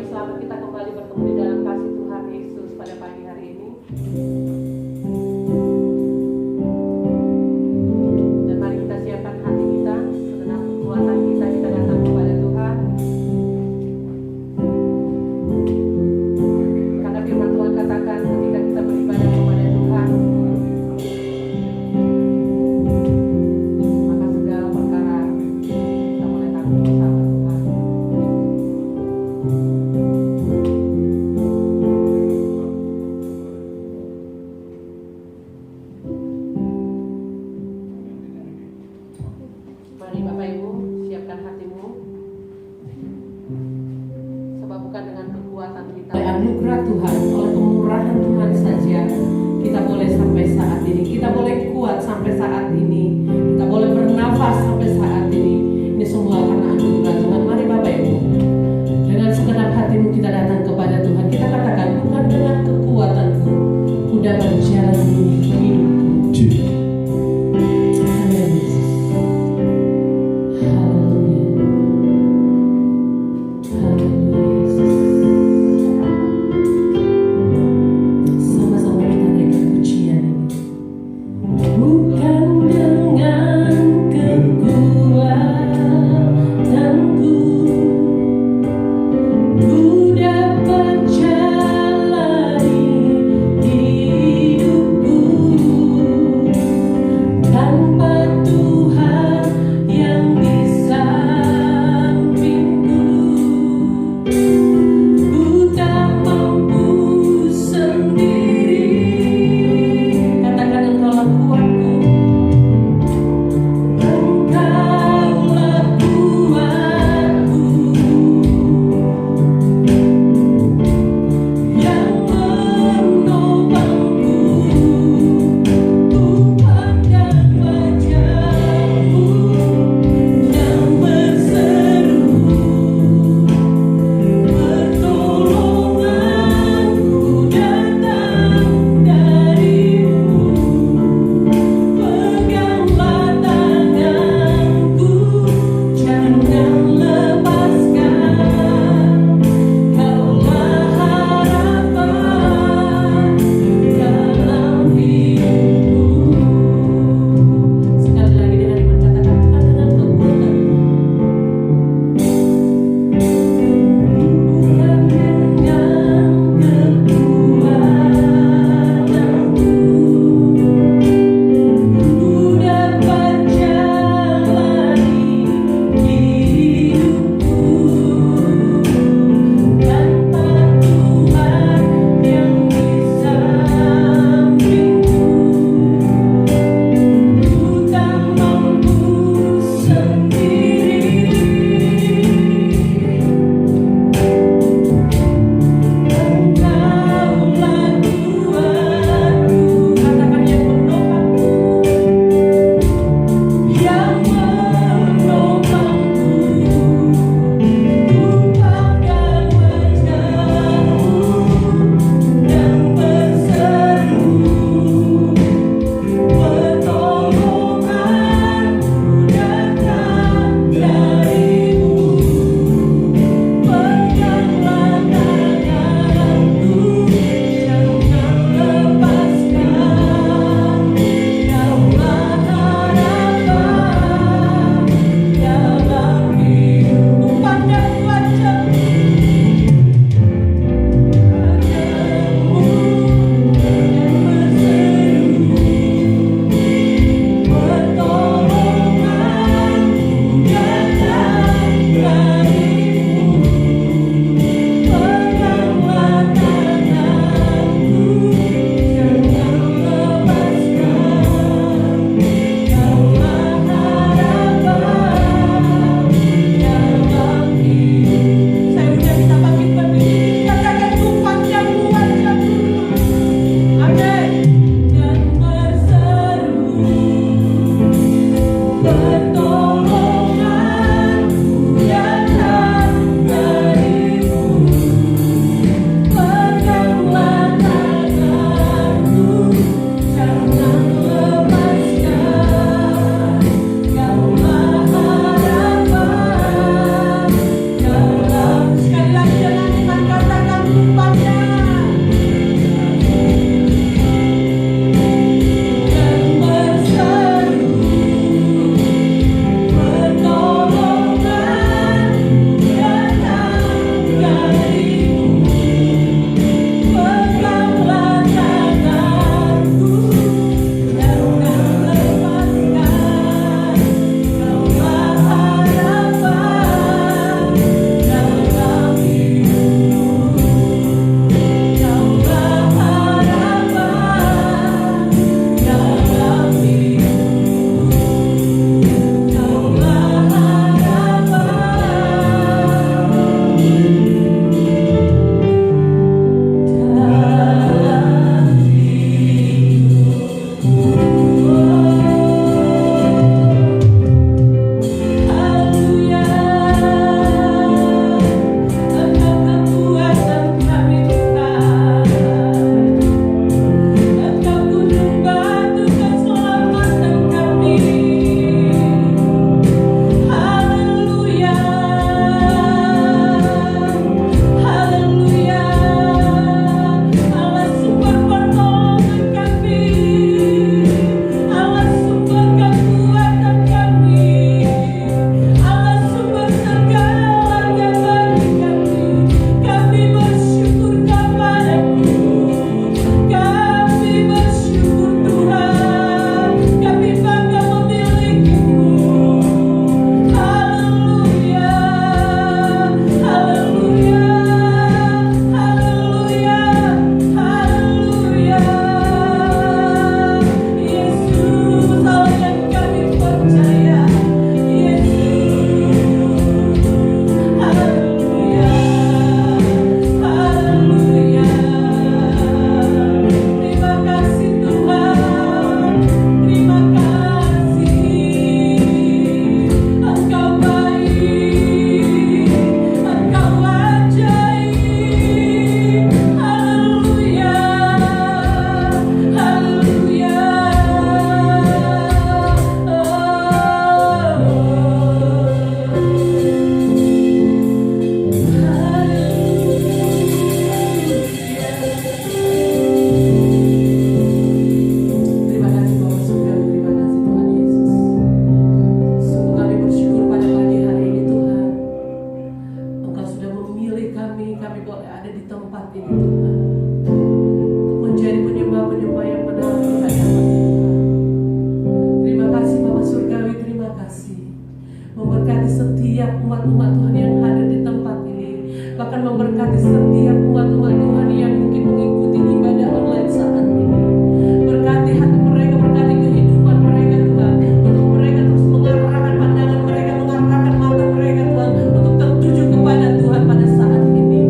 bagi selamat kita kembali bertemu di dalam kasih Tuhan Yesus pada pagi hari ini. Dan mari kita siapkan hati kita, segenap kekuatan kita datang kepada Tuhan. Karena firman Tuhan katakan ketika kita beribadah kepada Tuhan, maka segala perkara kita boleh tanggung bersama Tuhan. Mari Bapak Ibu, siapkan hatimu. Sebab bukan dengan kekuatan kita, oleh anugerah Tuhan, oleh kemurahan Tuhan saja kita boleh sampai saat ini. Kita boleh kuat sampai saat ini. Kita boleh bernafas sampai saat ini. Ini semua karena anugerah Tuhan. Mari Bapak Ibu, dengan segenap hatimu kita datang kepada Tuhan. Kita katakan, bukan dengan kekuatanku ku dapat menjalani hidupku. Sama-sama kita naikkan pujian ini. Bukan dengan kami boleh ada di tempat ini Tuhan, untuk menjadi penyembah-penyembah yang benar di hadapan Tuhan. Terima kasih Bapa Surgawi, terima kasih memberkati setiap umat-umat Tuhan yang hadir di tempat ini, bahkan memberkati setiap umat-umat Tuhan yang mungkin mengikuti ibadah online saat ini. Berkati hati mereka, berkati kehidupan mereka Tuhan, untuk mereka terus mengarahkan pandangan mereka, mengarahkan mata mereka Tuhan, untuk tertuju kepada Tuhan pada saat ini.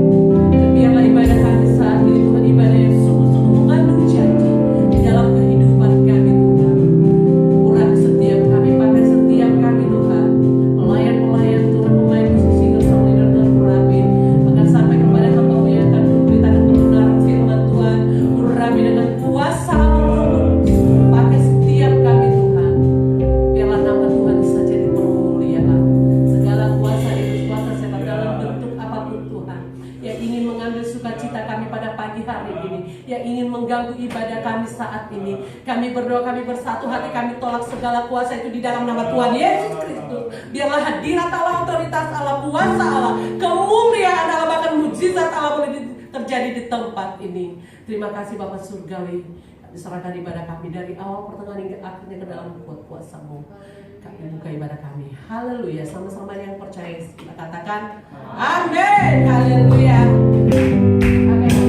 Dan biarlah ibadah kami saat ini Tuhan, ibadah yang sungguh-sungguh mengandung janji di dalam kehidupan kami Tuhan. Urapi setiap kami, pakai setiap kami Tuhan, pelayan-pelayan Tuhan, pemain musik, singer, song leader Tuhan, urapi bahkan sampai kepada hamba-Mu yang akan memberitakan kebenaran firman Tuhan. Urapi dengan kuasa pakai setiap kami Tuhan, biarlah nama Tuhan saja dipermuliakan. Segala kuasa iblis, kuasa setan dalam bentuk apapun Tuhan, yang ingin mengambil sukacita kami pada pagi hari ini, yang ingin mengganggu ibadah kami saat ini, kami berdoa, kami bersatu hati, kami tolak segala kuasa itu di dalam nama Tuhan Yesus Kristus. Biarlah hadirat Allah, otoritas Allah, kuasa Allah, kemuliaan Allah, bahkan mujizat Allah boleh terjadi di tempat ini. Terima kasih Bapa Surgawi, diserahkan ibadah kami dari awal pertengahan hingga akhirnya ke dalam kuasa-Mu. Kami buka ibadah kami. Haleluya. Sama-sama yang percaya kita katakan amin. Haleluya. Amin.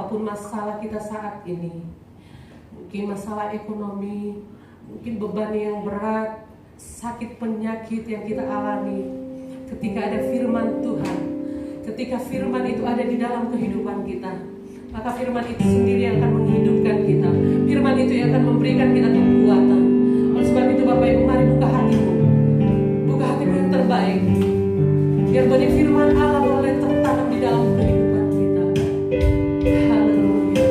apapun masalah kita saat ini. mungkin masalah ekonomi, mungkin beban yang berat, sakit penyakit yang kita alami. Ketika ada firman Tuhan, ketika firman itu ada di dalam kehidupan kita, maka firman itu sendiri yang akan menghidupkan kita. Firman itu yang akan memberikan kita kekuatan. Oleh sebab itu Bapak Ibu, mari buka hatimu. Buka hatimu yang terbaik, biar benih firman Allah boleh tertanam di dalam kehidupan kita. Haleluya.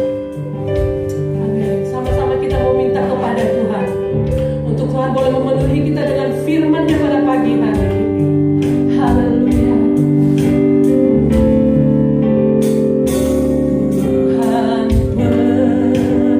Amin. Sama-sama kita mau minta kepada Tuhan untuk Tuhan boleh memenuhi kita dengan firman-Nya pada pagi hari ini. Haleluya. Tuhan penuhkan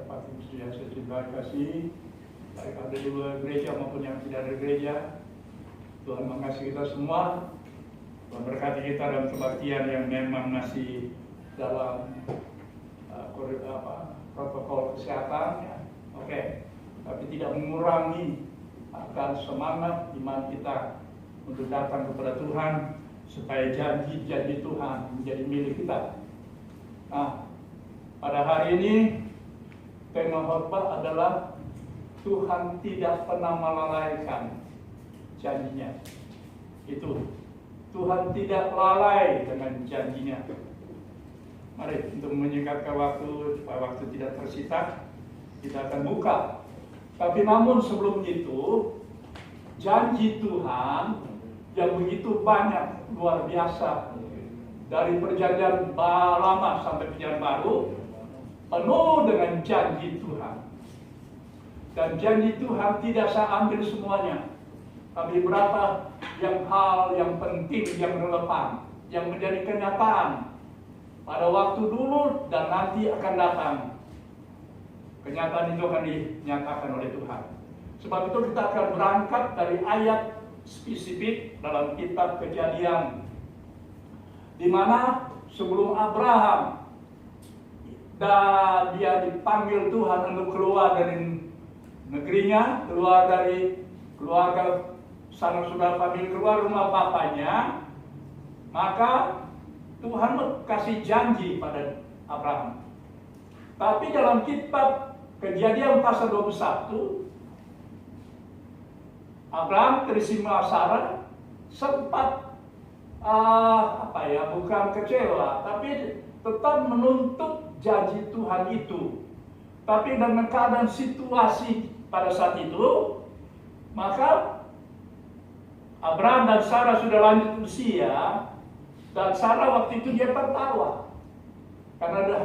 dapat yang saya cintai kasih, baik ada di luar gereja maupun yang tidak ada gereja. Tuhan mengasihi kita semua, memberkati kita dalam kebaktian yang memang masih dalam protokol kesehatan, ya. Oke. Tapi tidak mengurangi akan semangat iman kita untuk datang kepada Tuhan, supaya janji-janji Tuhan menjadi milik kita. Nah, pada hari ini tema khotbah adalah Tuhan tidak pernah melalaikan janjinya. Itu, Tuhan tidak lalai dengan janjinya. Mari untuk menyingkatkan waktu, supaya waktu tidak tersita, kita akan buka. Tapi namun sebelum itu, janji Tuhan yang begitu banyak, luar biasa, dari perjanjian lama sampai perjanjian baru, penuh dengan janji Tuhan. Dan janji Tuhan tidak saya ambil semuanya, tapi berapa hal yang penting, yang relevan, yang menjadi kenyataan pada waktu dulu dan nanti akan datang. Kenyataan itu akan dinyatakan oleh Tuhan. Sebab itu kita akan berangkat dari ayat spesifik dalam kitab Kejadian, di mana sebelum Abraham dan dia dipanggil Tuhan untuk keluar dari negerinya, keluar dari keluarga sanak saudara famili, keluar rumah bapaknya, maka Tuhan kasih janji pada Abraham. Tapi dalam kitab Kejadian pasal 21, Abraham terima Sarah sempat bukan kecewa, tapi tetap menuntut janji Tuhan itu. Tapi dengan keadaan situasi pada saat itu, maka Abraham dan Sarah sudah lanjut usia, dan Sarah waktu itu dia tertawa karena ada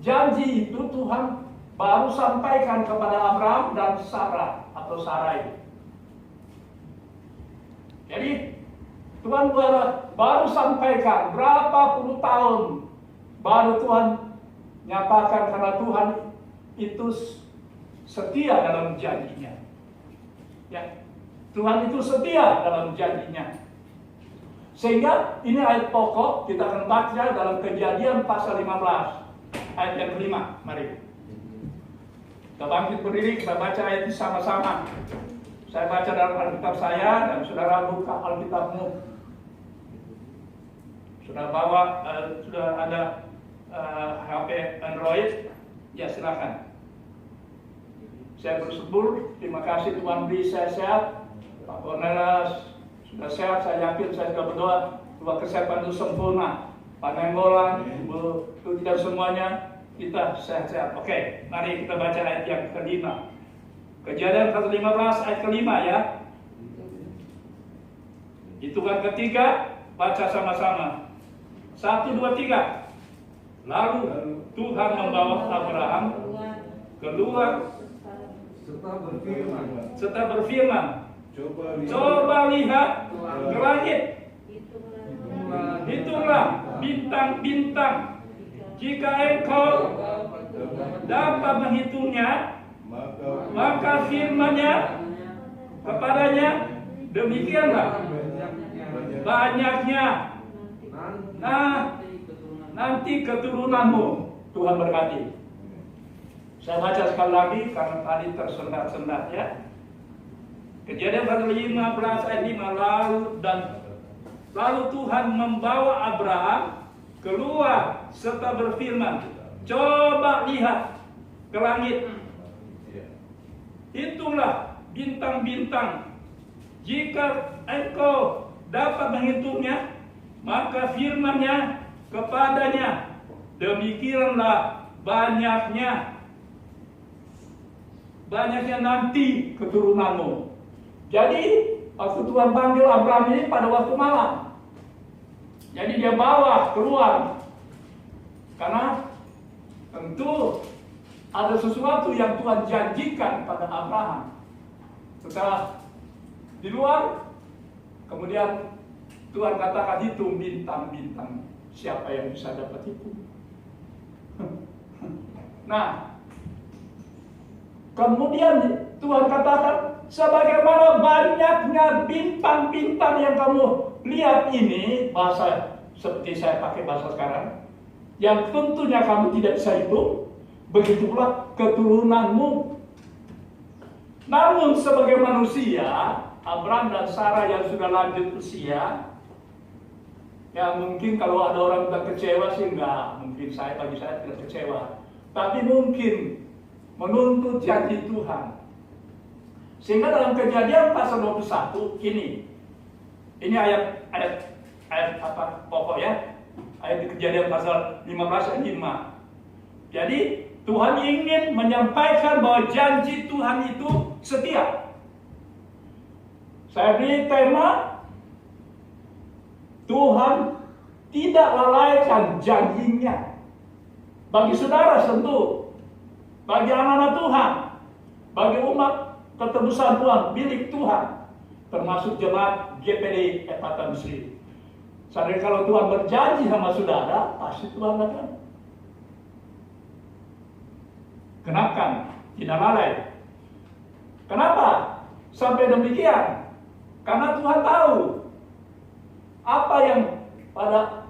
janji itu Tuhan baru sampaikan kepada Abraham dan Sarah atau Sarai. Jadi Tuhan baru sampaikan berapa puluh tahun baru Tuhan nyatakan, karena Tuhan itu setia dalam janjinya. Ya, Tuhan itu setia dalam janjinya. Sehingga ini ayat pokok kita akan baca dalam Kejadian pasal 15 ayat yang kelima. Mari kita bangkit berdiri, kita baca ayat ini sama-sama. Saya baca dalam Alkitab saya, dan saudara buka Alkitabmu. Sudah bawa, sudah ada HP Android, ya silakan. Saya bersyukur, terima kasih Tuhan beri saya sehat. Pak Cornelis sudah sehat, saya yakin saya sudah berdoa Tuhan kesehatan itu sempurna. Pak Nenggolan, Ibu tidak semuanya, kita sehat-sehat. Oke, mari kita baca ayat yang kelima. Kejadian pasal 15 ayat kelima, ya. Hitungan ketiga, baca sama-sama. 1, 2, 3. Lalu Tuhan membawa Abraham keluar serta berfirman, coba lihat ke langit, hitunglah bintang-bintang, jika engkau dapat menghitungnya, maka firman-Nya kepadanya, demikianlah banyaknya nanti keturunanmu. Tuhan berkati. Saya baca sekali lagi karena tadi tersendat-sendat, ya. Kejadian pasal 15 ayat 5, lalu Tuhan membawa Abraham keluar serta berfirman, coba lihat ke langit, hitunglah bintang-bintang, jika engkau dapat menghitungnya, maka firman-Nya kepadanya, demikianlah banyaknya nanti keturunanmu. Jadi waktu Tuhan panggil Abraham ini pada waktu malam, jadi dia bawa keluar, karena tentu ada sesuatu yang Tuhan janjikan pada Abraham. Setelah di luar, kemudian Tuhan katakan, hitung bintang-bintang, siapa yang bisa dapat itu? Nah, Kemudian Tuhan katakan, sebagaimana banyaknya bintang-bintang yang kamu lihat ini, bahasa seperti saya pakai bahasa sekarang, yang tentunya kamu tidak bisa hitung, begitulah keturunanmu. Namun sebagai manusia, Abraham dan Sarah yang sudah lanjut usia, ya mungkin kalau ada orang yang kecewa sih enggak, mungkin bagi saya tidak kecewa, tapi mungkin menuntut janji Tuhan. Sehingga dalam Kejadian pasal 21 ini ayat apa pokoknya ayat Kejadian pasal 15 ayat 5. Jadi Tuhan ingin menyampaikan bahwa janji Tuhan itu setia. Saya beri tema, Tuhan tidak lalaikan janjinya. Bagi saudara tentu, bagi anak-anak Tuhan, bagi umat ketebusan Tuhan, milik Tuhan, termasuk jemaat GPD Epatan Muslim. Sadar kalau Tuhan berjanji sama saudara, pasti Tuhan akan kenakan, tidak lalai. Kenapa sampai demikian? Karena Tuhan tahu apa yang pada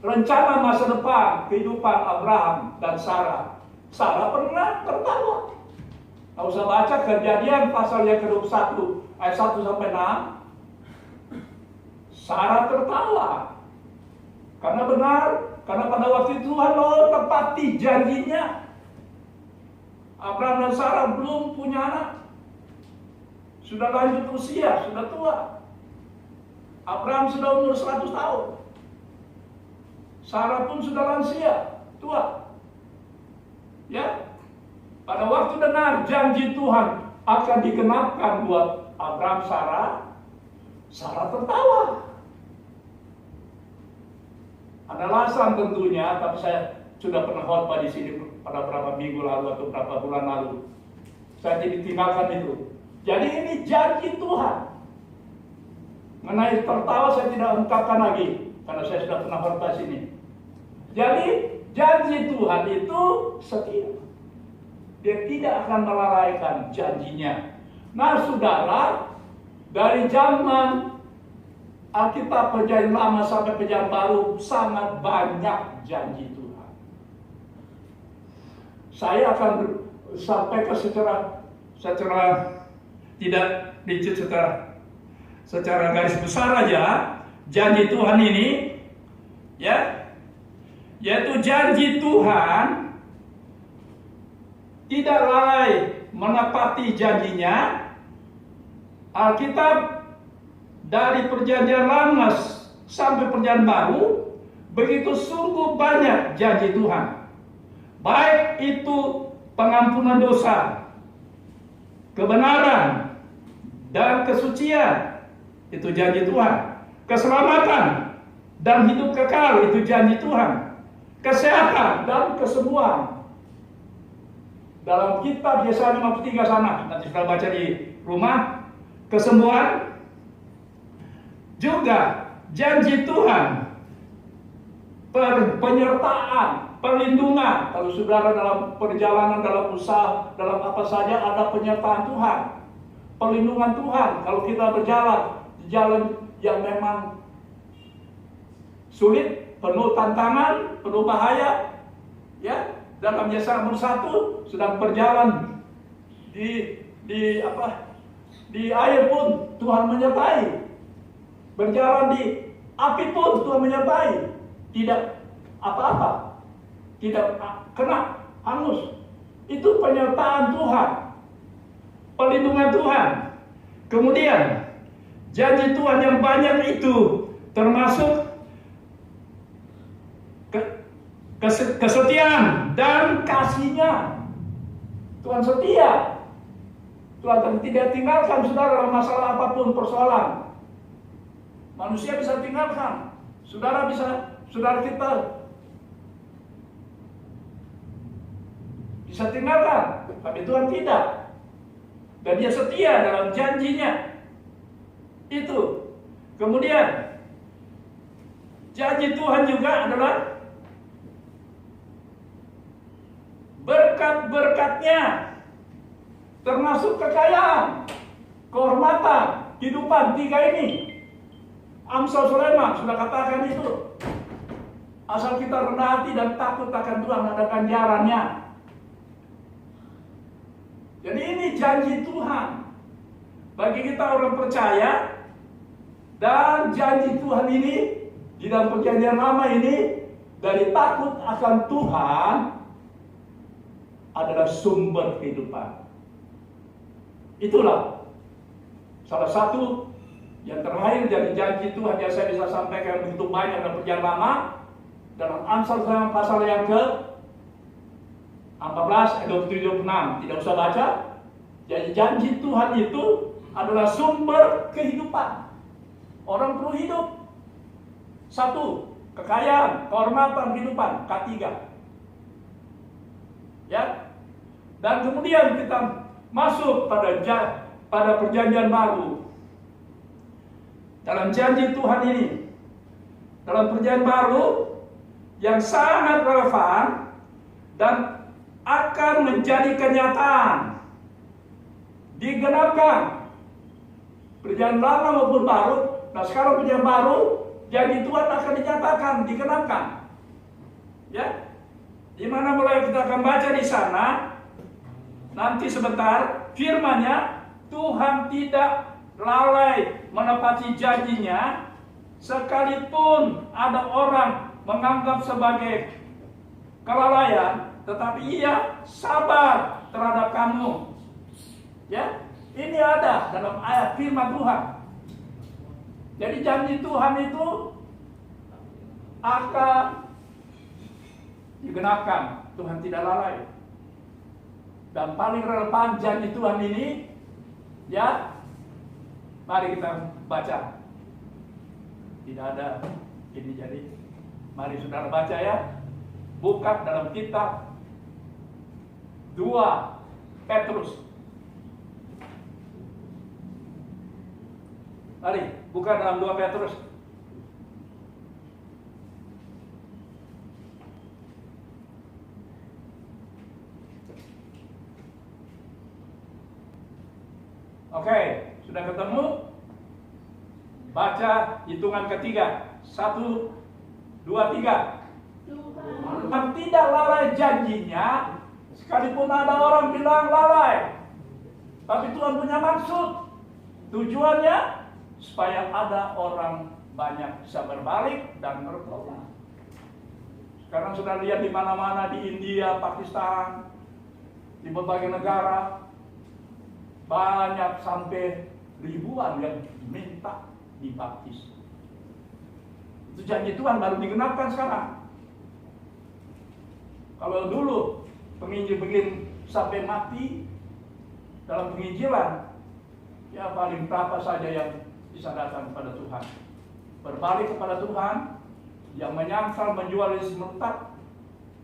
rencana masa depan kehidupan Abraham dan Sarah. Sarah pernah tertawa. Nggak usah baca Kejadian pasal yang ke-21 ayat 1 sampai 6. Sarah tertawa. Karena benar, karena pada waktu itu Tuhan mau tepati janjinya. Abraham dan Sarah belum punya anak. Sudah lanjut usia, sudah tua. Abraham sudah umur 100 tahun. Sarah pun sudah lansia, tua. Ya, pada waktu dengar janji Tuhan akan digenapkan buat Abraham, Sarah tertawa. Ada alasan tentunya, tapi saya sudah pernah khotbah di sini pada beberapa minggu lalu atau beberapa bulan lalu. Saya tidak tinggalkan itu. Jadi ini janji Tuhan. Mengenai tertawa saya tidak ungkapkan lagi, karena saya sudah pernah khotbah sini. Jadi janji Tuhan itu setia. Dia tidak akan melalaikan janjinya. Nah saudara, dari zaman Alkitab Perjanjian Lama sampai Perjanjian Baru sangat banyak janji Tuhan. Saya akan sampaikan secara tidak rinci, secara garis besar aja janji Tuhan ini, ya, yaitu janji Tuhan tidak lalai menepati janjinya. Alkitab dari Perjanjian Lama sampai Perjanjian Baru begitu sungguh banyak janji Tuhan. Baik itu pengampunan dosa, kebenaran, dan kesucian, itu janji Tuhan. Keselamatan dan hidup kekal, itu janji Tuhan. Kesehatan dan kesembuhan. Dalam kitab Yesaya 53 sana, nanti sudah baca di rumah, kesembuhan. Juga janji Tuhan, penyertaan, perlindungan. Kalau saudara dalam perjalanan, dalam usaha, dalam apa saja ada penyertaan Tuhan, perlindungan Tuhan. Kalau kita berjalan di jalan yang memang sulit, penuh tantangan, penuh bahaya, ya. Dalam Yesaya 1 sedang berjalan di air pun Tuhan menyertai. Berjalan di api pun Tuhan menyertai. Tidak apa-apa, tidak kena hangus. Itu penyertaan Tuhan, perlindungan Tuhan. Kemudian janji Tuhan yang banyak itu termasuk kesetiaan dan kasihnya. Tuhan setia. Tuhan tidak tinggalkan saudara dalam masalah apapun persoalan. Manusia bisa tinggalkan, saudara kita bisa tinggalkan, tapi Tuhan tidak. Dan Dia setia dalam janjinya. Itu. Kemudian janji Tuhan juga adalah berkat berkat-berkatnya, termasuk kekayaan, kehormatan, kehidupan. 3 ini Amsal Sulaiman sudah katakan itu. Asal kita rendah hati dan takut akan Tuhan, ada ganjarannya. Jadi ini janji Tuhan bagi kita orang percaya. Dan janji Tuhan ini di dalam perjanjian lama ini, dari takut akan Tuhan adalah sumber kehidupan. Itulah salah satu yang terakhir dari janji Tuhan yang saya bisa sampaikan begitu banyak dalam perjanjian lama. Dalam Amsal pasal yang ke 14 ayat 27-26, tidak usah baca. Jadi janji Tuhan itu adalah sumber kehidupan. Orang perlu hidup. 1, kekayaan, kehormatan, kehidupan. K3. Ya. Dan kemudian kita masuk pada perjanjian baru. Dalam janji Tuhan ini, dalam perjanjian baru yang sangat relevan dan akan menjadi kenyataan, digenapkan. Perjanjian lama maupun baru. Nah, sekarang perjanjian baru, janji Tuhan akan dinyatakan, digenapkan. Ya, di mana mulai kita akan baca di sana. Nanti sebentar, firman-Nya, Tuhan tidak lalai menepati janjinya, sekalipun ada orang menganggap sebagai kelalaian, tetapi ia sabar terhadap kamu. Ya, ini ada dalam ayat firman Tuhan. Jadi janji Tuhan itu akan digenapkan. Tuhan tidak lalai. Dan paling relevan janji Tuhan ini, ya, mari kita baca. Tidak ada ini, jadi mari saudara baca ya. Buka dalam kitab 2 Petrus. Mari buka dalam 2 Petrus. Oke, sudah ketemu? Baca hitungan ketiga. 1, 2, 3. Tuhan tidak lalai janjinya, sekalipun ada orang bilang lalai. Tapi Tuhan punya maksud. Tujuannya supaya ada orang banyak bisa berbalik dan bertobat. Sekarang sudah lihat di mana-mana, di India, Pakistan, di berbagai negara, banyak sampai ribuan yang minta dibaptis. Itu janji Tuhan baru digenapkan sekarang. Kalau dulu penginjil begini sampai mati dalam penginjilan, ya paling berapa saja yang bisa datang kepada Tuhan, berbalik kepada Tuhan, yang menyangkal, menjual Yesus murtad,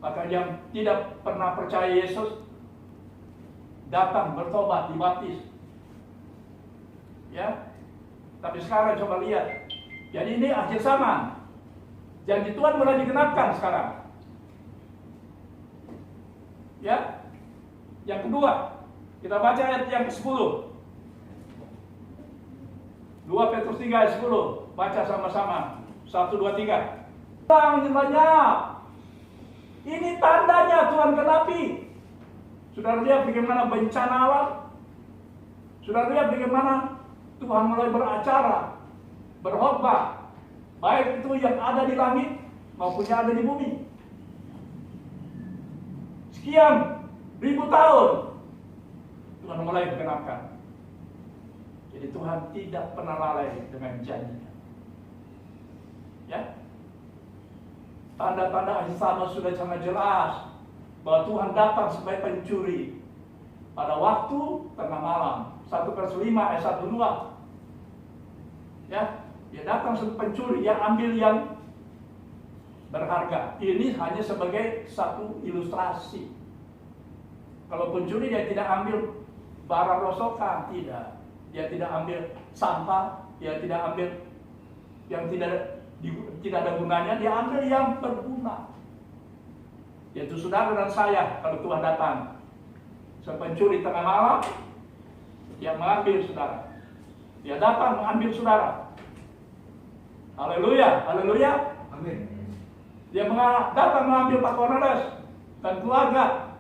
maka yang tidak pernah percaya Yesus datang bertobat, dibaptis. Ya, tapi sekarang coba lihat. Jadi ini akhir zaman. Janji Tuhan mulai digenapkan sekarang. Ya. Yang kedua, kita baca ayat yang ke-10. 2 Petrus 3 ayat 10. Baca sama-sama. 1, 2, 3. Yang banyak. Ini tandanya Tuhan genapi. Sudah lihat bagaimana bencana alam? Sudah lihat bagaimana Tuhan mulai beracara, berkhotbah, baik itu yang ada di langit maupun yang ada di bumi. Sekian ribu tahun Tuhan mulai menggenapkan. Jadi Tuhan tidak pernah lalai dengan janjinya. Ya, tanda-tanda akhir zaman sudah sangat jelas bahwa Tuhan datang sebagai pencuri pada waktu tengah malam. 1 Korintus 5 ayat 1-2. Ya, dia datang sebagai pencuri yang ambil yang berharga. Ini hanya sebagai satu ilustrasi. Kalau pencuri dia tidak ambil barang rosokan, tidak. Dia tidak ambil sampah, dia tidak ambil yang tidak ada gunanya, dia ambil yang berguna. Yaitu saudara dan saya kalau Tuhan datang. Pencuri tengah malam, dia mengambil saudara. Dia datang mengambil saudara. Haleluya, haleluya. Amin. Dia datang mengambil Pak Cornelius dan keluarga,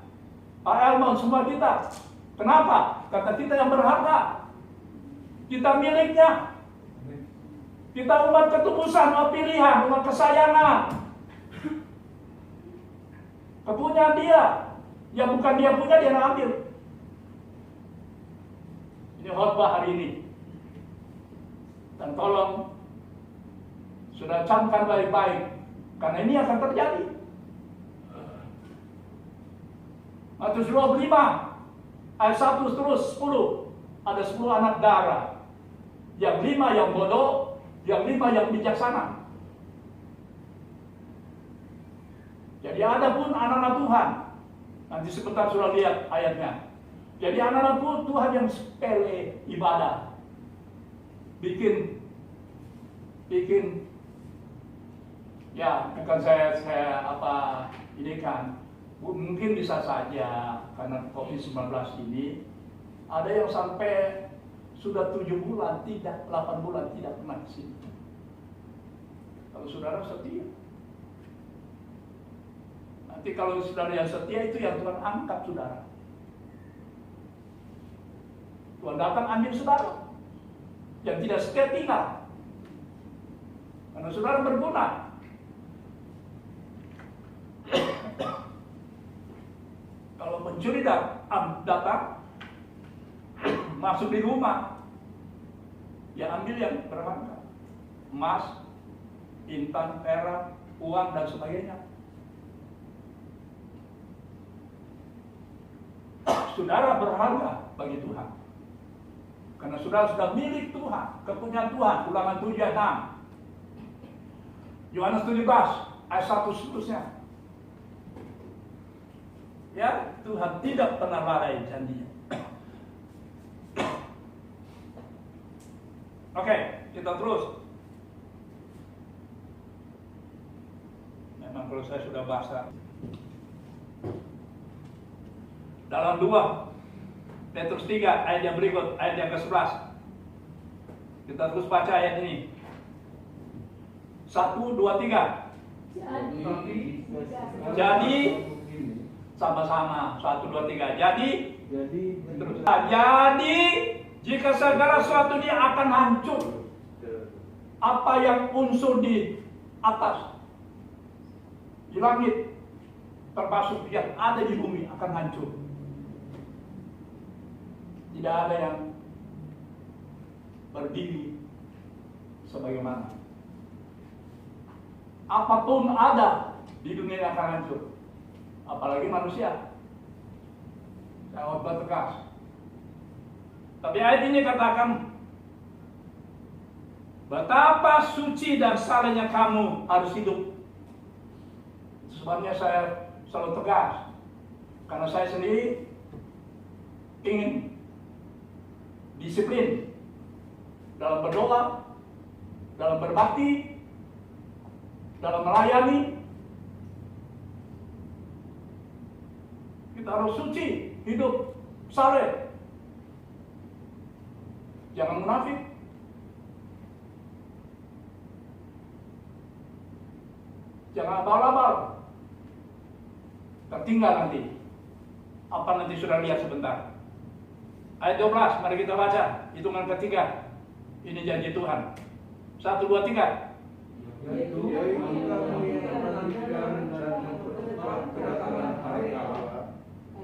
Pak Elmon, semua kita. Kenapa? Karena kita yang berharga. Kita miliknya. Kita umat ketubusan, umat pilihan, umat kesayangan. Kepunyaan dia. Yang bukan dia punya, dia ambil. Ini khotbah hari ini. Dan tolong sudah camkan baik-baik, karena ini akan terjadi. Matius 25 ayat 1 terus 10. Ada 10 anak darah. Yang 5 yang bodoh, yang 5 yang bijaksana. Jadi ada pun anak-anak Tuhan. Nanti sebentar sudah lihat ayatnya. Jadi anak-anak Tuhan yang sepele ibadah. Bikin ya, bukan saya ini kan mungkin bisa saja karena COVID-19 ini ada yang sampai sudah 7 bulan tidak, 8 bulan tidak pernah ke sini. Kalau saudara setia, nanti kalau saudara yang setia itu yang Tuhan angkat saudara. Tuhan datang ambil saudara. Yang tidak setia tinggal. Karena saudara berguna. Kalau pencuri datang masuk di rumah, ya ambil yang berharga, emas, intan, perak, uang dan sebagainya. Saudara berharga bagi Tuhan, karena saudara sudah milik Tuhan, kepunyaan Tuhan. Ulangan 7:6, Yohanes 17 ayat 1 seterusnya. Ya, Tuhan tidak pernah lalai janjinya. Oke, kita terus. Memang kalau saya sudah bahasa. Dalam 2 Petrus 3 ayat yang berikut, ayat yang ke-11. Kita terus baca ayat ini. 1, 2, 3. Jadi sama-sama 1, 2, 3. Jadi terus. Jadi jika segala sesuatu ini akan hancur, apa yang unsur di atas, di langit, termasuk yang ada di bumi akan hancur. Tidak ada yang berdiri sebagaimana. Apapun ada di dunia yang akan hancur, apalagi manusia. Saya khotbah tegas. Tapi ayat ini katakan, betapa suci dan salehnya kamu harus hidup. Sebabnya saya selalu tegas, karena saya sendiri ingin disiplin dalam berdoa, dalam berbakti, dalam melayani. Kita harus suci, hidup saleh. Jangan munafik. Jangan abal-abal. Tertinggal nanti. Apa nanti sudah lihat sebentar. Ayat 12, mari kita baca. Hitungan ketiga. Ini janji Tuhan. 1, 2, 3. Yaitu menantikan dan mempercepat kedatangan hari Allah.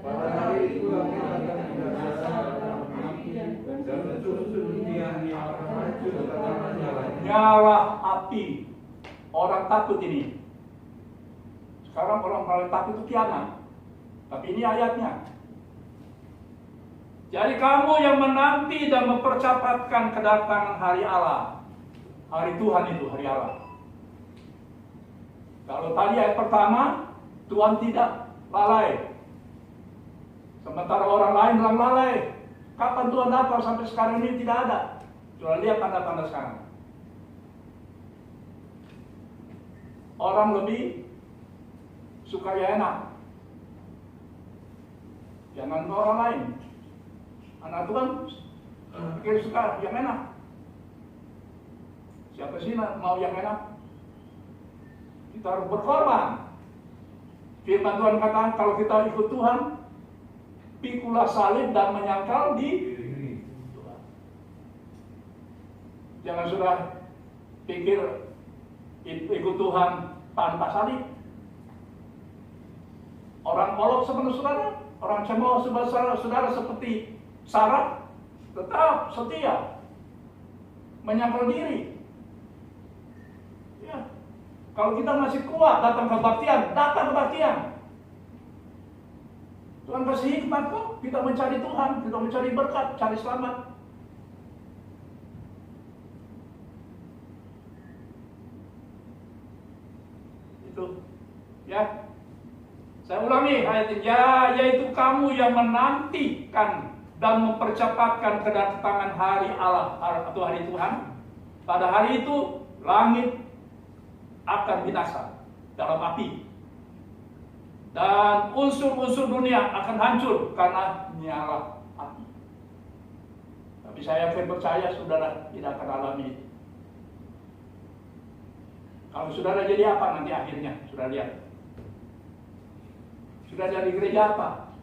Pada hari itu langit akan binasa dan menyusun dunia yang akan hancur karena nyalanya. Nyala api. Orang takut ini. Sekarang orang paling takut itu kiamat. Tapi ini ayatnya. Jadi kamu yang menanti dan mempercepatkan kedatangan hari Allah. Hari Tuhan itu, hari Allah. Kalau tadi ayat pertama, Tuhan tidak lalai. Sementara orang lain bilang lalai. Kapan Tuhan datang? Sampai sekarang ini tidak ada. Coba lihat tanda-tanda sekarang. Orang lebih suka ya enak. Jangan ke orang lain. Anak Tuhan pikir suka yang enak. Siapa sih mau yang enak? Kita harus berkorban. Firman Tuhan katakan kalau kita ikut Tuhan, pikulah salib dan menyangkal di Tuhan. Jangan sudah pikir ikut Tuhan tanpa salib. Orang kolot seperti saudara, orang cemooh saudara seperti Sarah, tetap setia, menyangkal diri. Ya. Kalau kita masih kuat datang ke kebaktian. Tuhan kasih hikmat kok, kita mencari Tuhan, kita mencari berkat, cari selamat. Itu, ya. Saya ulangi ayat ini, yaitu kamu yang menantikan dan mempercepatkan kedatangan hari Allah atau hari Tuhan. Pada hari itu langit akan binasa dalam api dan unsur-unsur dunia akan hancur karena nyala api. Tapi saya percaya saudara tidak akan alami itu. Kalau saudara jadi apa nanti akhirnya? Sudah lihat. Sudah jadi gereja apa?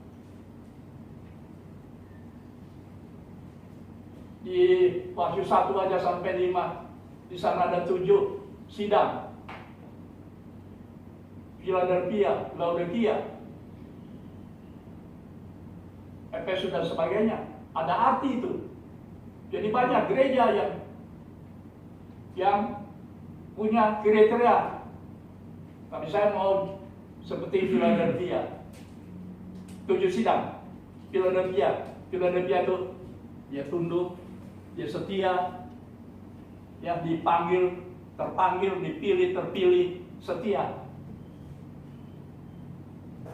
Di Wahyu 1 aja sampai 5, di sana ada 7 sidang. Philadelphia, Laodikia, Efesus dan sebagainya. Ada arti itu. Jadi banyak gereja yang punya kriteria. Tapi saya mau seperti Philadelphia, 7 sidang. Philadelphia itu dia tunduk, dia setia, yang dipanggil, terpanggil, dipilih, terpilih, setia.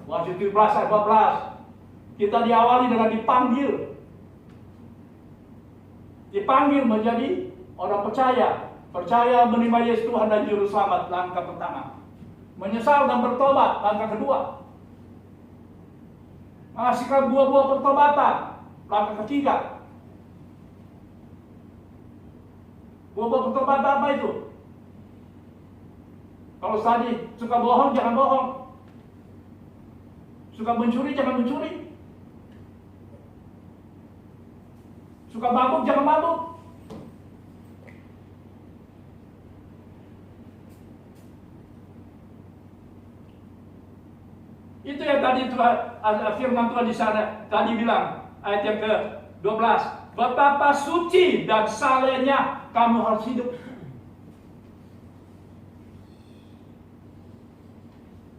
Wahyu 17 ayat 14, kita diawali dengan dipanggil. Dipanggil menjadi orang percaya menerima Yesus Tuhan dan Juru Selamat, langkah pertama. Menyesal dan bertobat, langkah kedua. Menghasilkan buah-buah pertobatan, langkah ketiga. Buah-buah pertobatan apa itu? Kalau tadi suka bohong, jangan bohong. Suka mencuri, jangan mencuri. Suka mabuk, jangan mabuk. Itu yang tadi Tuhan, firman Tuhan di sana tadi bilang, ayat yang ke-12, betapa suci dan salehnya kamu harus hidup.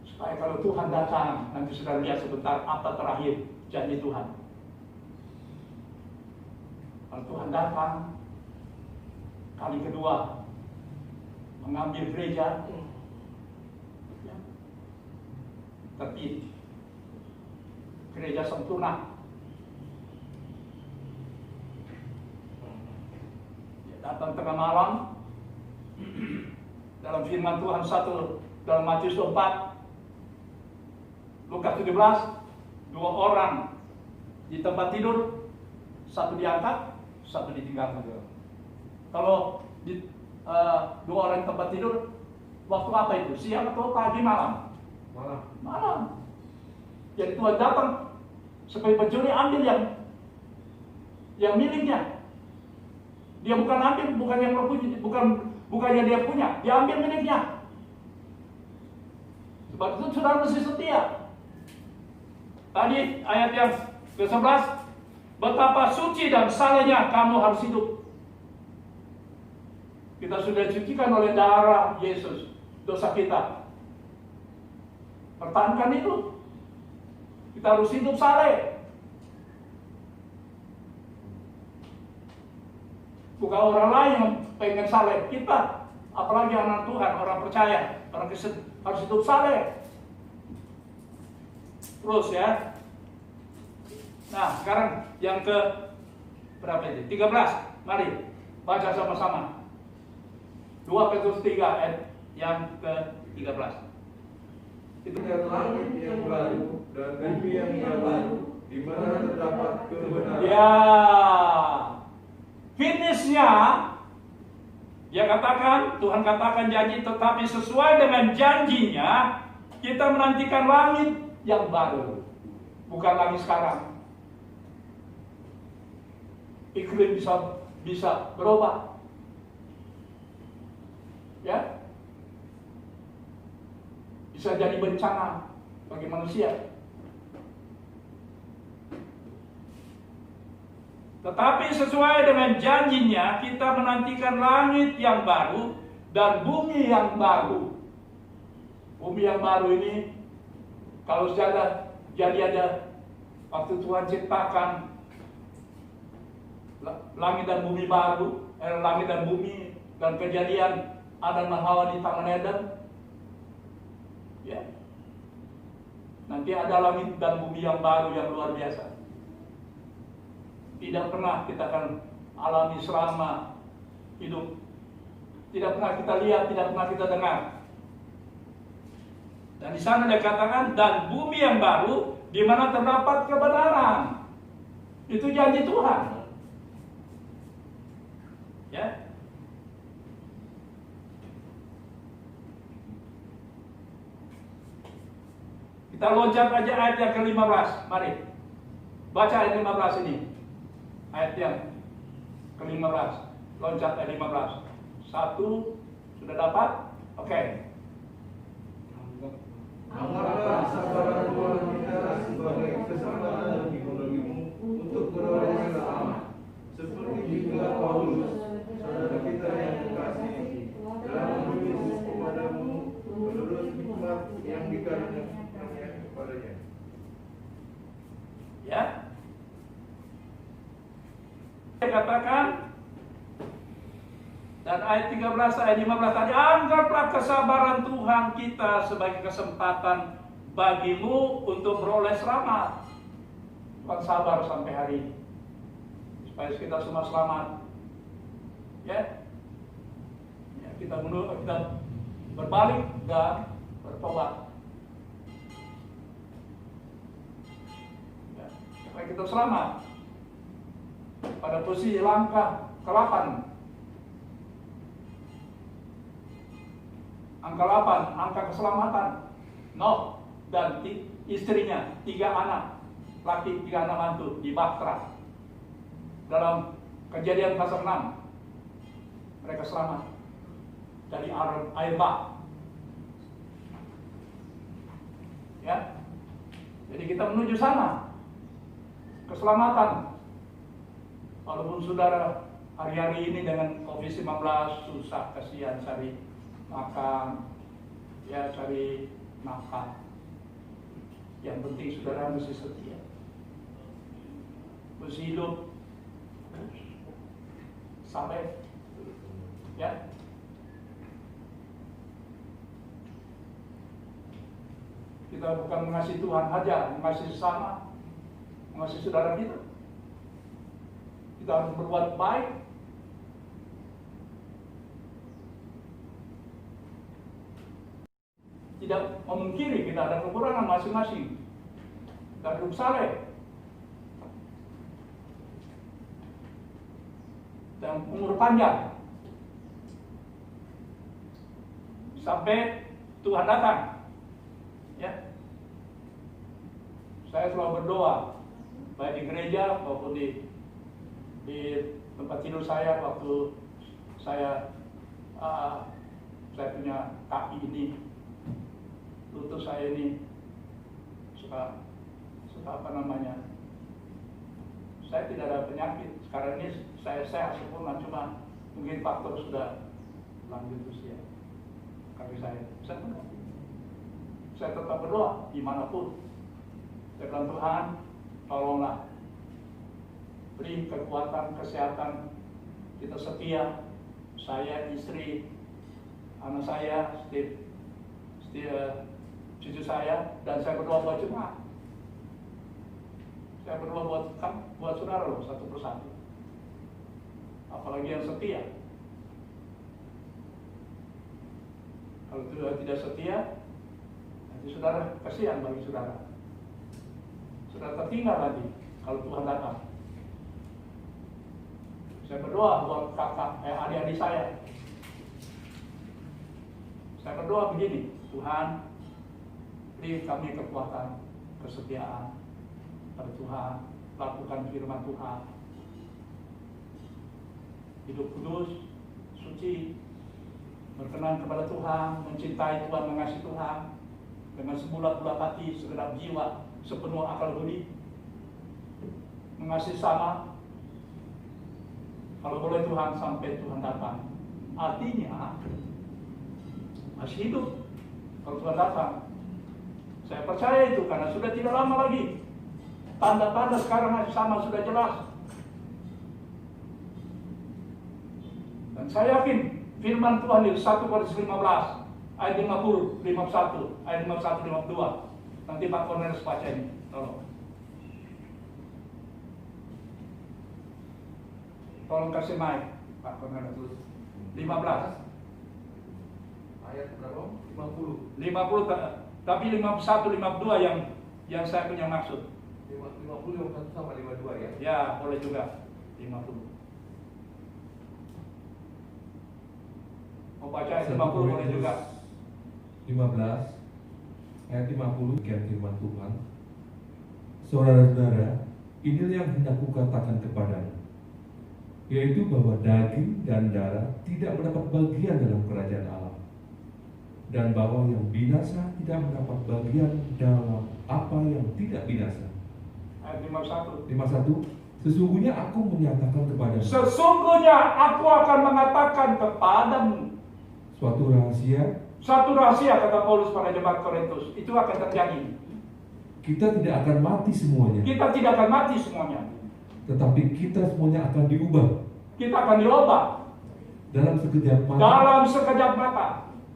Supaya kalau Tuhan datang, nanti sudah lihat sebentar apa terakhir janji Tuhan. Kalau Tuhan datang kali kedua mengambil gereja, ya, terpilih, gereja sempurna. Dia datang tengah malam. Dalam firman Tuhan dalam Matius 4, Lukas 17, 2 orang di tempat tidur, satu diangkat, satu ditinggalkan. Kalau 2 orang di tempat tidur, waktu apa itu? Siang atau pagi, malam? Malam. Jadi Tuhan datang supaya pencuri ambil yang miliknya. Dia bukan ambil, bukan yang bukannya dia punya, dia ambil miliknya. Sebab itu saudara mesti setia. Tadi ayat yang ke-11, betapa suci dan salehnya kamu harus hidup. Kita sudah dicucikan oleh darah Yesus dosa kita. Pertahankan itu. Kita harus hidup saleh. Bukan orang lain yang pengen saleh, kita. Apalagi anak Tuhan, orang percaya, orang Kristen harus hidup saleh. Terus ya. Nah, sekarang yang ke berapa ini? 13. Mari baca sama-sama. 2 Petrus 3 ayat yang ke-13. Dan langit yang baru dan bumi yang baru, di mana terdapat kebenaran. Ya, finishnya dia katakan, Tuhan katakan janji, tetapi sesuai dengan janjinya kita menantikan langit yang baru, bukan lagi sekarang. Iklim bisa berubah, ya, bisa jadi bencana bagi manusia. Tetapi sesuai dengan janjinya kita menantikan langit yang baru dan bumi yang baru. Bumi yang baru ini kalau jadi ada waktu Tuhan ciptakan langit dan bumi baru, langit dan bumi dan kejadian Adam dan Hawa di Taman Eden, ya, nanti ada langit dan bumi yang baru yang luar biasa. Tidak pernah kita akan alami selama hidup. Tidak pernah kita lihat, tidak pernah kita dengar. Dan di sana dia katakan, dan bumi yang baru di mana terdapat kebenaran. Itu janji Tuhan. Ya. Kita loncat aja ayat yang ke-15. Mari. Baca ayat 15 ini. Ayat yang ke-15. Loncat ayat 15. 1, sudah dapat? Oke. Anggaplah sabaran Tuhan kita sebagai kesempatan bagi bagimu untuk beroleh selamat. Seperti juga Paulus, saudara kita yang kekasih, telah menulis kepadamu menurut hikmat yang dikaruniakannya kepadanya. Ya. Dia katakan, dan ayat 13, ayat 15 tadi, anggaplah kesabaran Tuhan kita sebagai kesempatan bagimu untuk beroleh selamat. Tuhan sabar sampai hari ini, supaya kita semua selamat. Ya, kita berbalik dan bertobat. Ya, supaya kita selamat. Pada posisi langkah ke-8. Angka 8, angka keselamatan. Noh dan istrinya, 3 anak laki, 3 anak mantu di Batra. Dalam Kejadian pasal 6, mereka selamat dari air bah. Ya, jadi kita menuju sana, keselamatan. Walaupun saudara hari-hari ini dengan COVID-19 susah, kasihan cari makan, ya cari makan. Yang penting saudara mesti setia, mesti hidup sampai, ya. Kita bukan mengasihi Tuhan saja, mengasihi sesama, mengasihi saudara kita. Kita harus berbuat baik. Tidak memungkiri kita ada kekurangan masing-masing. Kita hidup saleh dan umur panjang sampai Tuhan datang. Ya, saya selalu berdoa baik di gereja maupun di tempat tidur saya waktu saya punya kaki ini, lutut saya ini suka apa namanya, saya tidak ada penyakit. Sekarang ini saya sehat sempurna, cuma mungkin faktor sudah lanjut usia kaki saya. Saya tetap berdoa dimanapun. Saya bilang, Tuhan tolonglah beri kekuatan, kesehatan, kita setia, saya, istri, anak saya, cucu saya, dan saya berdoa buat jemaat. Saya berdoa buat saudara loh, satu persatu. Apalagi yang setia. Kalau tidak setia, nanti saudara kasihan bagi saudara. sudah tertinggal nanti kalau Tuhan datang. Saya berdoa buat adik-adik saya. Saya berdoa begini, Tuhan, beri kami kekuatan, kesetiaan pada Tuhan, lakukan firman Tuhan, hidup kudus, suci, berkenan kepada Tuhan, mencintai Tuhan, mengasihi Tuhan, dengan sebulat-bulat hati, segenap jiwa, sepenuh akal budi, mengasihi sama. Kalau boleh Tuhan sampai Tuhan datang, artinya masih hidup. Kalau Tuhan datang, saya percaya itu karena sudah tidak lama lagi. Tanda-tanda sekarang masih sama, sudah jelas. Dan saya yakin firman Tuhan di 1 Korintus 15 ayat 50, 51, ayat 51, 52. Nanti Pak Cornelius baca ini, tolong. Tolong kasih mic, Pak Cornelius. 15. Ayat berapa? 50. 50, tapi 51, 52 yang saya punya maksud. 50, 51 sama 52 ya? Ya, boleh juga 50. Mau baca ayat 50 boleh juga. 15 ayat 50 demikian firman Tuhan. Saudara-saudara, inilah yang hendak kukatakan kepadamu, yaitu bahwa daging dan darah tidak mendapat bagian dalam kerajaan Allah, dan bahwa yang binasa tidak mendapat bagian dalam apa yang tidak binasa. Ayat 51. 51. Sesungguhnya aku menyatakan kepadamu Sesungguhnya aku akan mengatakan kepadamu suatu rahasia, kata Paulus pada jemaat Korintus, itu akan terjadi. kita tidak akan mati semuanya, Kita tidak akan mati semuanya. tetapi kita semuanya akan diubah Kita akan diubah dalam sekejap mata, dalam sekejap mata.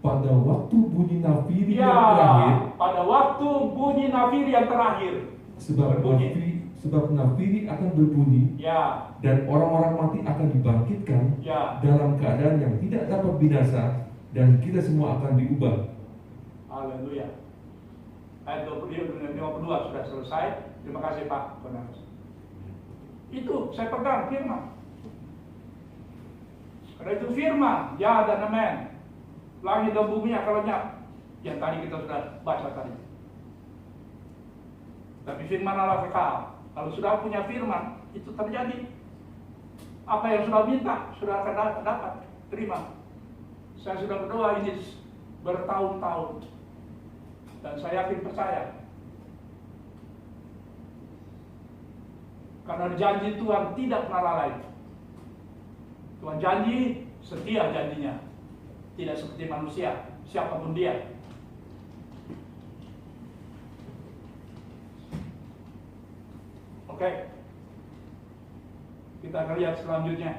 pada waktu bunyi nafiri Ya, yang terakhir. pada waktu bunyi nafiri yang terakhir. Sebab nafiri akan berbunyi, Ya, dan orang-orang mati akan dibangkitkan ya. dalam keadaan yang tidak dapat binasa, dan kita semua akan diubah. Haleluya. Ayat 52 sudah selesai. Terima kasih Pak Cornelius. Itu saya pegang firman. Karena itu firman, ya dan amin. Langit dan bumi akan lenyap. Yang tadi kita sudah baca tadi. Tapi firman Allah kekal. Kalau sudah punya firman, itu terjadi. Apa yang sudah minta, sudah akan dapat. Terima. Saya sudah berdoa ini bertahun-tahun. Dan saya yakin percaya. Karena janji Tuhan tidak pernah lalai. Tuhan janji, setia janjinya. Tidak seperti manusia, siapapun dia. Oke. Kita akan lihat selanjutnya.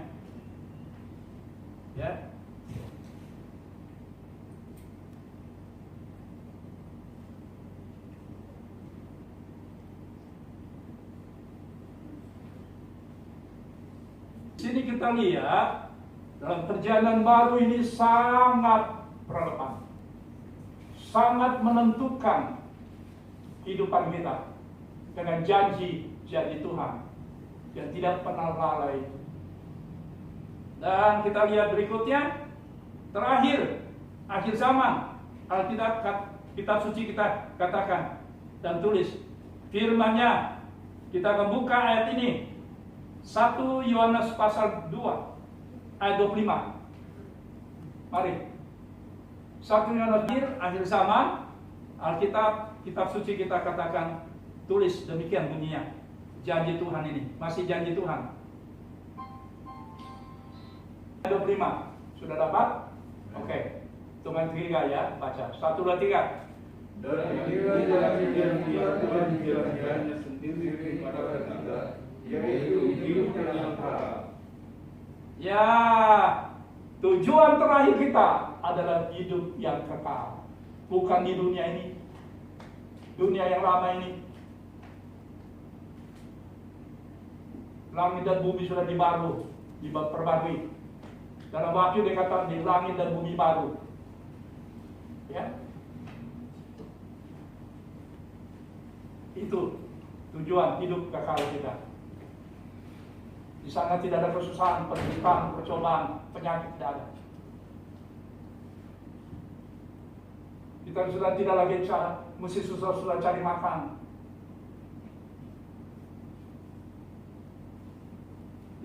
Ya. Sini kita lihat dalam perjalanan baru ini sangat relevan, sangat menentukan kehidupan kita dengan janji Tuhan yang tidak pernah lalai. Dan kita lihat berikutnya, terakhir, akhir zaman. Alkitab, kitab suci kita katakan dan tulis firman-Nya. Kita akan buka ayat ini, 1 Yohanes pasal 2 ayat 25. Mari. 1 Yohanes akhir zaman. Alkitab, kitab suci kita katakan, tulis demikian bunyinya. Janji Tuhan ini, masih janji Tuhan. 25. Sudah dapat? Oke. Hitungan 3 ya, baca. 1, 2, 3. Dan inilah janji yang Tuhan janjikannya sendiri kepada kita, yaitu hidup yang kekal. Ya, tujuan terakhir kita adalah hidup yang kekal. Bukan di dunia ini, dunia yang lama ini. Langit dan bumi sudah diperbarui. Dalam waktu dikatakan di langit dan bumi baru. Ya. Itu tujuan hidup kekal kita. Di sana tidak ada kesusahan, penderitaan, percobaan, penyakit tidak ada. Kita sudah tidak lagi mesti susah-susah cari makan.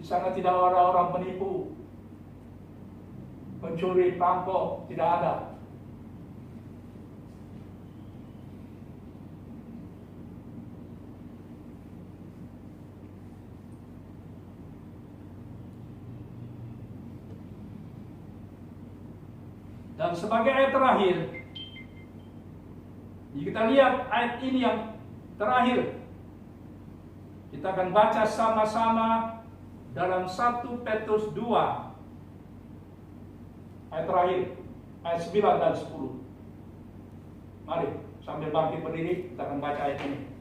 Di sana tidak ada orang penipu, pencuri, perampok, tidak ada. Dan sebagai ayat terakhir, kita lihat ayat ini yang terakhir. Kita akan baca sama-sama dalam 1 Petrus 2 ayat terakhir, ayat 9 dan 10. Mari sambil bangkit berdiri kita akan baca ayat ini.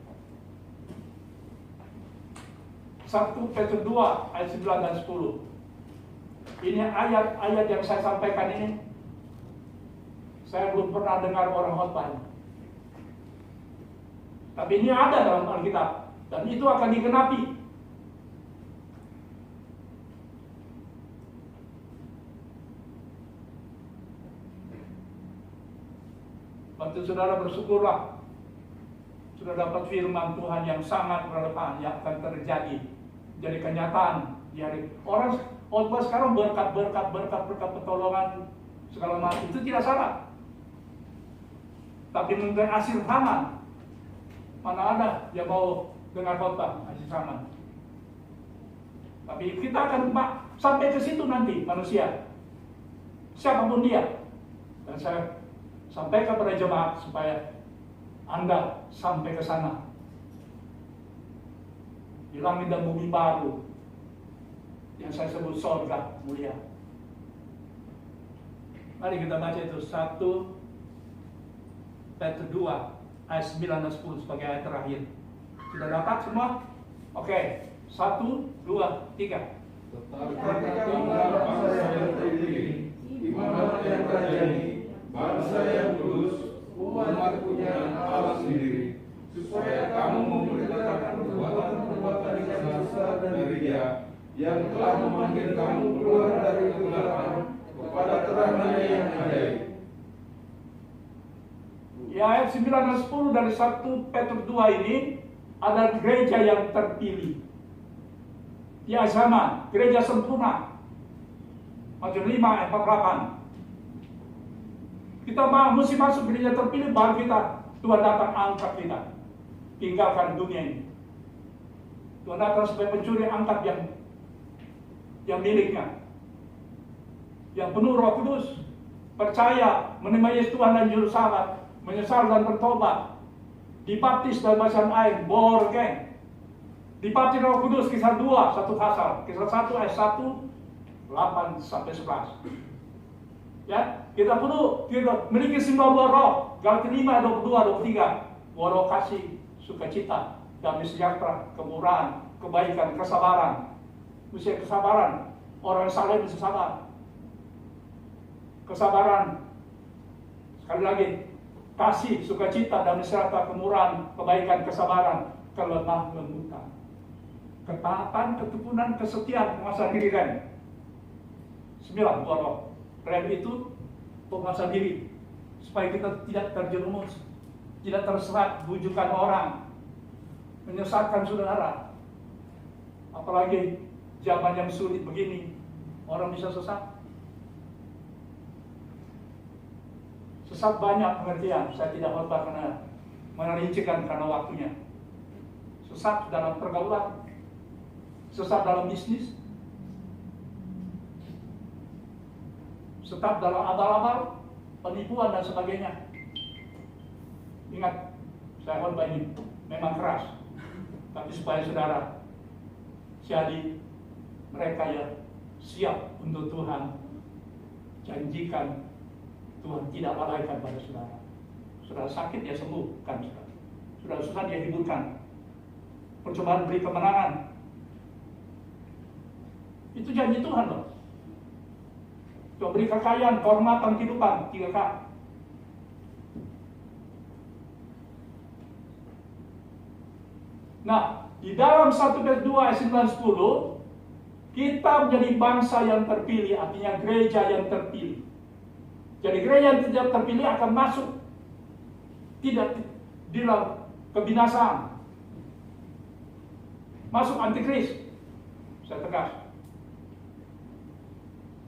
1 Petrus 2 ayat 9 dan 10. Ini ayat-ayat yang saya sampaikan ini, saya belum pernah dengar orang khotbah. Tapi ini ada dalam Alkitab dan itu akan digenapi. Bantu saudara bersyukurlah sudah dapat firman Tuhan yang sangat relevan yang akan terjadi, jadi kenyataan di hari orang khotbah sekarang berkat pertolongan segala macam itu tidak salah. Tapi mengenai akhir zaman, mana ada yang mau dengar khotbah akhir zaman? Tapi kita akan sampai ke situ nanti manusia, siapapun dia. Dan saya sampaikan kepada jemaat supaya Anda sampai ke sana. Di langit dan bumi baru yang saya sebut surga mulia. Mari kita baca itu 1 Petrus 2 ayat 9 dan 10 sebagai ayat terakhir. Sudah dapat semua? Oke. 1, 2, 3. Tetapi kamulah bangsa yang terpilih, iman yang terjadi, bangsa yang kudus, umat punya Allah sendiri, supaya kamu memberitakan perbuatan-perbuatan yang besar dari Dia, yang telah memanggil kamu keluar dari kegelapan kepada terang-Nya yang ajaib. Ya, ayat 9 dan 10 dari 1 Petrus 2 ini ada gereja yang terpilih. Ya, zaman gereja sempurna. Matius 5 ayat 48. Kita mesti masuk gereja terpilih baru Tuhan datang angkat kita, tinggalkan dunia ini. Tuhan datang sebagai pencuri angkat yang miliknya, yang penuh Roh Kudus, percaya menerima Yesus Tuhan dan Juru Selamat, menyesal dan bertobat, dibaptis dalam baptisan air, born again, dibaptis Roh Kudus. Kisah 2 satu pasal, Kisah 1 ayat 1 8 sampai 11. Ya, kita memiliki semua buah roh. Galatia 5 22 23. Buah roh kasih, sukacita, damai sejahtera, kemurahan, kebaikan, kesabaran. Mesti kesabaran. Orang yang saleh mesti sabar. Kesabaran. Sekali lagi, kasih, sukacita, damai sejahtera, kemurahan, kebaikan, kesabaran, kelemah lembutan, ketaatan, ketekunan, kesetiaan, penguasaan diri kan. 9 buah roh. Rem itu penguasaan diri supaya kita tidak terjerumus, tidak terserat bujukan orang, menyesatkan saudara. Apalagi zaman yang sulit begini, orang bisa sesat. Sesat banyak pengertian, saya tidak khotbah karena merincikan karena waktunya. Sesat dalam pergaulan, sesat dalam bisnis, sesat dalam abal-abal, penipuan dan sebagainya. Ingat, saya khotbah ini memang keras, tapi supaya saudara jadi mereka yang siap untuk Tuhan janjikan, Tuhan tidak lalaikan pada saudara. Saudara sakit ya sembuhkan saudara. Saudara susah dia hiburkan. Percobaan beri kemenangan. Itu janji Tuhan loh. Tuhan beri kekayaan, kehormatan, kehidupan, 3K. Nah, di dalam 1 Petrus 2 ayat 9-10, kita menjadi bangsa yang terpilih, artinya gereja yang terpilih. Jadi gereja yang tidak terpilih akan masuk tidak di dalam kebinasaan, masuk antikris. Saya tegas,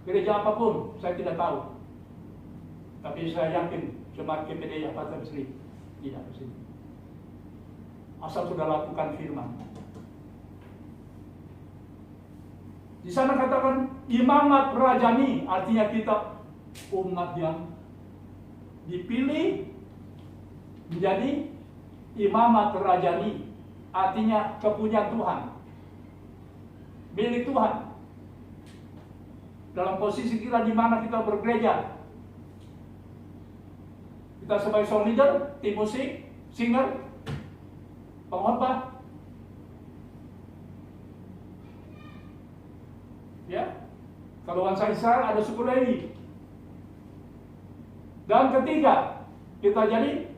gereja apapun saya tidak tahu, tapi saya yakin jemaat GPD Jakarta Besri tidak ke sini. Asal sudah lakukan firman. Di sana katakan imamat rajani, artinya kita umat yang dipilih menjadi imamat rajani, artinya kepunyaan Tuhan, milik Tuhan. Dalam posisi kita di mana kita bergereja, kita sebagai song leader, tim musik, singer, pengkhotbah, ya, kalau bangsa Israel ada suku Lewi. Dan ketiga, kita jadi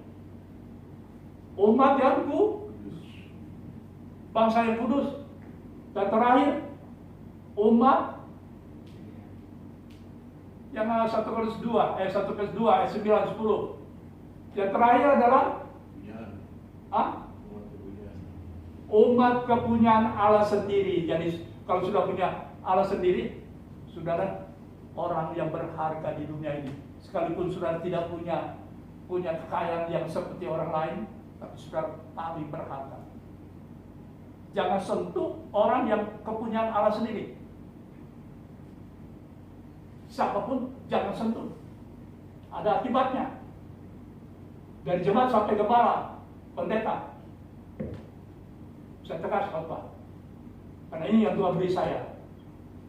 umat yang bangsa yang kudus. Dan terakhir, umat yang 1 Petrus 2 ayat 9-10. Yang terakhir adalah umat kepunyaan Allah sendiri. Jadi kalau sudah punya Allah sendiri, saudara orang yang berharga di dunia ini. Sekalipun saudara tidak punya kekayaan yang seperti orang lain, tapi saudara paling berharga. Jangan sentuh orang yang kepunyaan Allah sendiri. Siapapun jangan sentuh. Ada akibatnya. Dari jemaat sampai gembala, pendeta. Saya tegas khotbah. Karena ini yang Tuhan beri saya.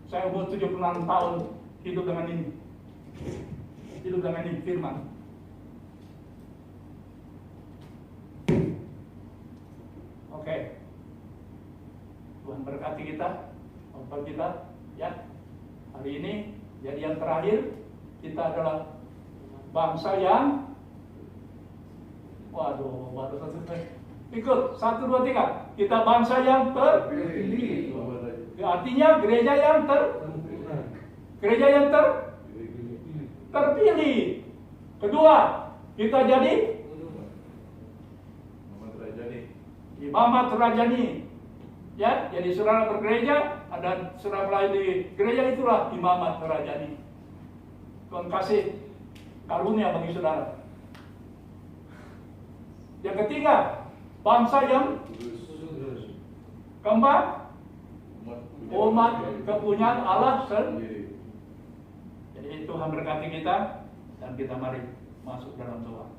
Saya umur 76 tahun hidup dengan ini. Hidup dengan ini firman. Oke. Tuhan berkati kita, membuat kita, ya. Hari ini jadi yang terakhir kita adalah bangsa yang ikut 1, 2, 3. Kita bangsa yang terpilih. Artinya gereja yang terpilih. Kedua, kita jadi imamat rajani. Ya, jadi saudara bergereja, ada saudara lain di gereja, itulah imamat rajani. Tuhan kasih karunia bagi saudara. Yang ketiga, bangsa yang keempat, umat kepunyaan Allah sendiri. Jadi Tuhan berkati kita, dan kita mari masuk dalam doa.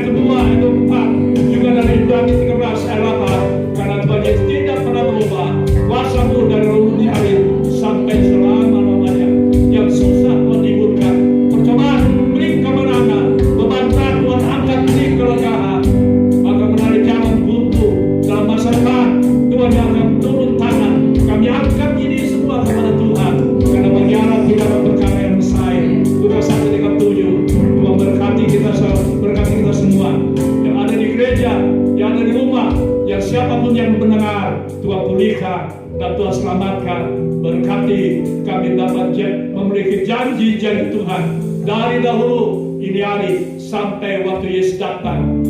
kedua itu 4 juga dari Ibrani 13 ayat 8. Karena Tuhan Yesus tidak pernah berubah, kuasa-Mu dari relung di hari sampai selama-lamanya. Yang susah Tuhan liburkan, percobaan beri kemenangan, beban berat Tuhan angkat beri kelegaan. Maka menarik jalan buntu dalam masa depan, Tuhan yang akan turun tangan. Kami angkat ini semua kepada Tuhan, karena bagi Allah tidak ada perkara yang mustahil. Lukas 1:37. Tuhan berkati kita semua yang ada di gereja, yang ada di rumah, yang siapapun yang mendengar. Tuhan pulihkan dan Tuhan selamatkan. Berkati kami dapat memiliki janji-janji Tuhan dari dahulu ini hari sampai waktu Yesus datang.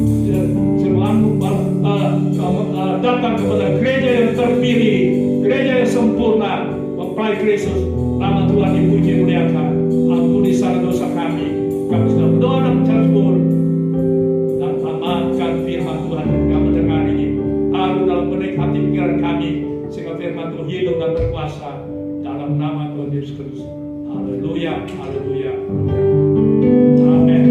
Datang kepada gereja yang terpilih, gereja yang sempurna, mempelai Kristus. Nama Tuhan dipuji muliakan. Ampuni segala dosa kami. Kami sudah berdoa dan bersyukur, dan amalkan firman Tuhan yang kami mendengar ini. Taruh dalam benak hati pikiran kami, sehingga firman Tuhan hidup dan berkuasa. Dalam nama Tuhan Yesus Kristus. Haleluya, haleluya. Amin.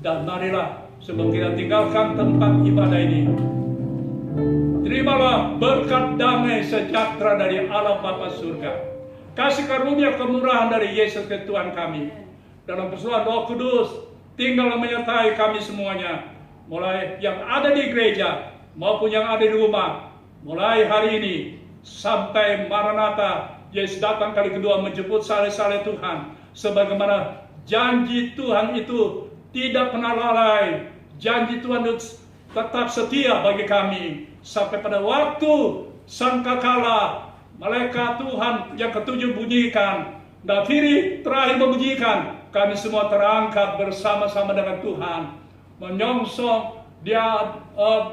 Dan marilah sebelum kita tinggalkan tempat ibadah ini, terimalah berkat damai sejahtera dari Allah Bapa surga, kasih karunia kemurahan dari Yesus Tuhan kami, dalam persekutuan Roh Kudus tinggal menyertai kami semuanya, mulai yang ada di gereja maupun yang ada di rumah, mulai hari ini sampai Maranatha, Yesus datang kali kedua menjemput saleh-saleh Tuhan. Sebagaimana janji Tuhan itu tidak pernah lalai, janji Tuhan itu tetap setia bagi kami sampai pada waktu sangkakala malaikat Tuhan yang ketujuh bunyikan, nafiri terakhir membunyikan, kami semua terangkat bersama-sama dengan Tuhan, menyongsong dia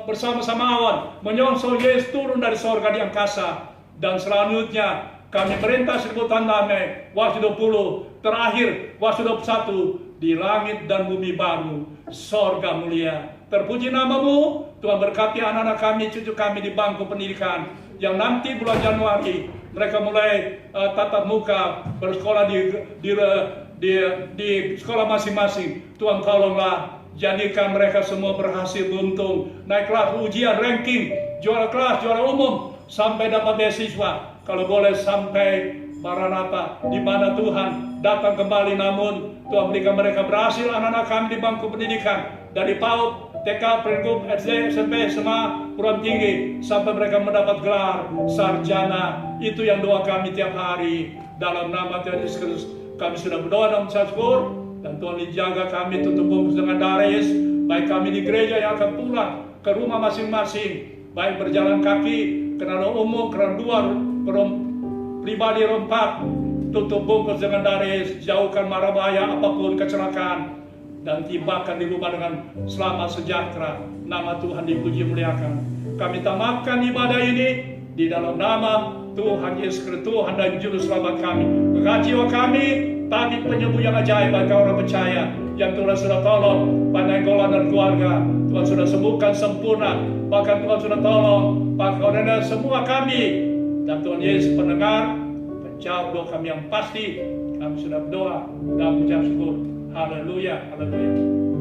bersama-sama awan, menyongsong Yesus turun dari sorga di angkasa. Dan selanjutnya kami perintah sebutan damai, Wahyu 20, terakhir Wahyu 21, di langit dan bumi baru, sorga mulia. Terpuji namamu, Tuhan berkati anak-anak kami, cucu kami di bangku pendidikan, yang nanti bulan Januari mereka mulai tatap muka bersekolah di sekolah masing-masing. Tuhan tolonglah, jadikan mereka semua berhasil beruntung, naik kelas ujian ranking, juara kelas, juara umum, sampai dapat beasiswa. Kalau boleh sampai Maranatha, di mana Tuhan datang kembali. Namun Tuhan berikan mereka berhasil, anak-anak kami di bangku pendidikan, dari PAUD, TK, Pergub, SD, SMP, SMA, perguruan tinggi, sampai mereka mendapat gelar sarjana. Itu yang doa kami tiap hari. Dalam nama Tuhan Yesus Kristus kami sudah berdoa dan bersyukur. Dan Tuhan dijaga kami, tutup bungkus dengan darah Yesus. Baik kami di gereja yang akan pulang ke rumah masing-masing, baik berjalan kaki, kendaraan umum, kendaraan luar, pribadi rompak, tutup bungkus dengan darah Yesus. Jauhkan mara bahaya apapun kecelakaan, dan tibakan di rumah dengan selamat sejahtera. Nama Tuhan dipuji muliakan. Kami tamatkan ibadah ini di dalam nama Tuhan Yesus Kristus, Tuhan dan Juru Selamat kami. Berkat jiwa kami, tabib penyembuh yang ajaib bagi orang percaya, yang Tuhan sudah tolong Pak Nainggolan dan keluarga. Tuhan sudah sembuhkan sempurna. Bahkan Tuhan sudah tolong Pak Koordinator semua kami. Dan Tuhan Yesus pendengar, penjawab doa kami yang pasti. Kami sudah berdoa dan mengucap syukur. Haleluya, haleluya.